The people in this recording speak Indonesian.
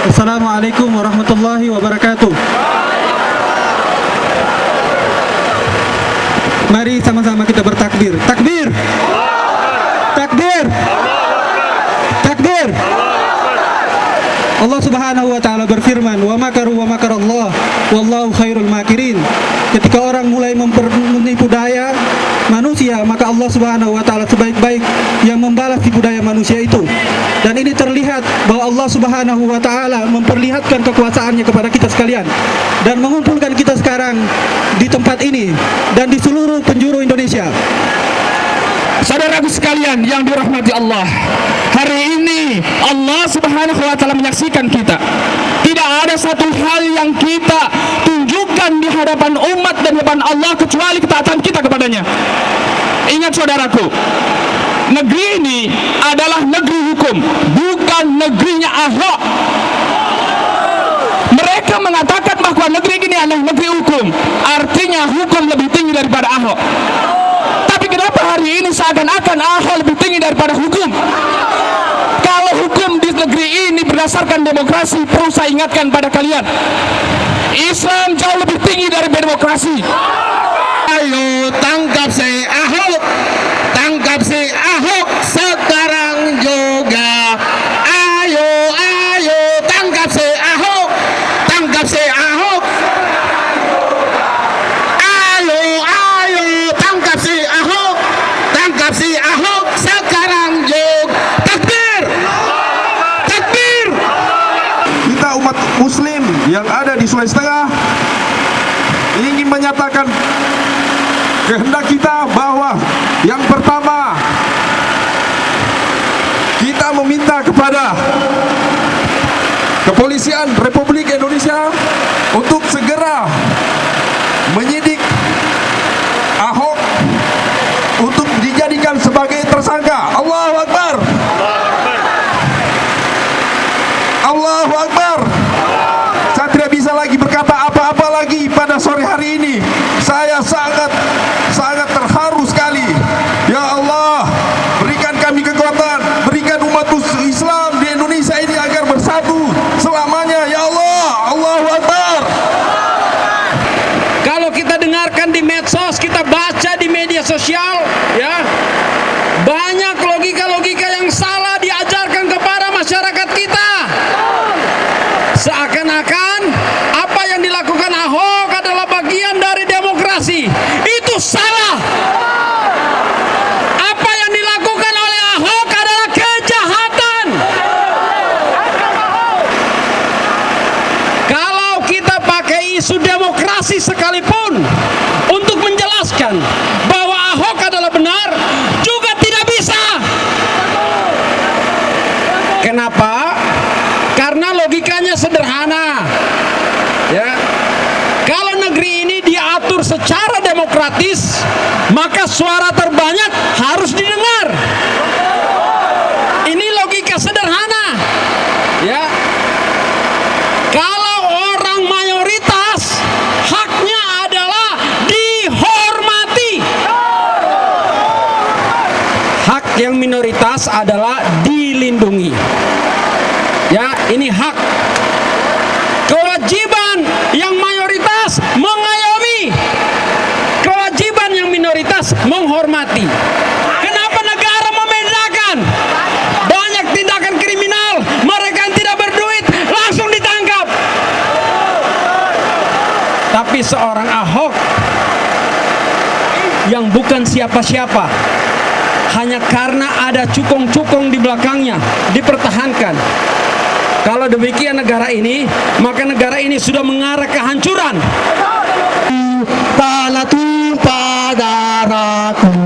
Assalamualaikum warahmatullahi wabarakatuh. Mari sama-sama kita bertakbir. Takbir! Takbir! Takbir! Allah Subhanahu wa taala berfirman, "Wa makaru wa makarallah, wallahu khairul makirin." Ketika orang mulai menipu daya manusia, maka Allah Subhanahu wa taala sebaik-baik yang membalas tipu daya manusia itu. Dan ini terlihat bahwa Allah Subhanahu wa taala memperlihatkan kekuasaannya kepada kita sekalian dan mengumpulkan kita sekarang di tempat ini dan di seluruh penjuru Indonesia. Saudaraku sekalian yang dirahmati Allah, hari ini Allah Subhanahu wa taala menyaksikan kita. Tidak ada satu hal yang kita tunjukkan di hadapan umat dan di hadapan Allah kecuali ketaatan kita kepadanya. Ingat saudaraku, negeri ini adalah negeri hukum, bukan negerinya Ahok. Mereka mengatakan bahwa negeri ini adalah negeri hukum, artinya hukum lebih tinggi daripada Ahok. Tapi kenapa hari ini seakan-akan Ahok lebih tinggi daripada hukum? Kalau hukum di negeri ini berdasarkan demokrasi, perlu saya ingatkan pada kalian, Islam jauh lebih tinggi dari demokrasi. Ayo tangkap si Ahok, tangkap si Ahok sekarang juga. Ayo, ayo tangkap si Ahok, tangkap si Ahok. Ayo, ayo tangkap si Ahok, tangkap si Ahok sekarang juga. Takbir, takbir. Kita umat muslim yang ada di Sulawesi Tengah ingin menyatakan kehendak kita bahwa yang pertama, kita meminta kepada Kepolisian Republik Indonesia untuk segera menyidik Ahok untuk dijadikan sebagai tersangka. Allahu Akbar, Allahu Akbar. Saya tidak bisa lagi berkata apa-apa lagi pada sore hari ini. Saya sangat terharu sekali. Ya Allah, berikan kami kekuatan, berikan umat Islam di Indonesia ini agar bersatu selamanya. Ya Allah, Allahu Akbar. Kalau kita dengarkan di medsos, kita baca di media sosial, ya, banyak logika-logika yang salah diajarkan kepada masyarakat kita. Seakan-akan apa yang dilakukan Ahok adalah bagian dari demokrasi. Itu salah. Apa yang dilakukan oleh Ahok adalah kejahatan. Kalau kita pakai isu demokrasi sekalipun untuk menjelaskan bahwa Ahok adalah benar, juga tidak bisa. Kenapa? Karena logikanya sederhana, ya. Kalau negeri ini diatur secara demokratis, maka suara terbanyak harus didengar. Ini logika sederhana, ya. Kalau orang mayoritas, haknya adalah dihormati. Hak yang minoritas adalah dilindungi. Ya, ini hak. Kewajiban yang mayoritas mengayomi, kewajiban yang minoritas menghormati. Kenapa negara membedakan? Banyak tindakan kriminal, mereka yang tidak berduit langsung ditangkap. Tapi seorang Ahok yang bukan siapa-siapa, hanya karena ada cukong-cukong di belakangnya, dipertahankan. Kalau demikian negara ini, maka negara ini sudah mengarah kehancuran. Tanah tumpah darahku.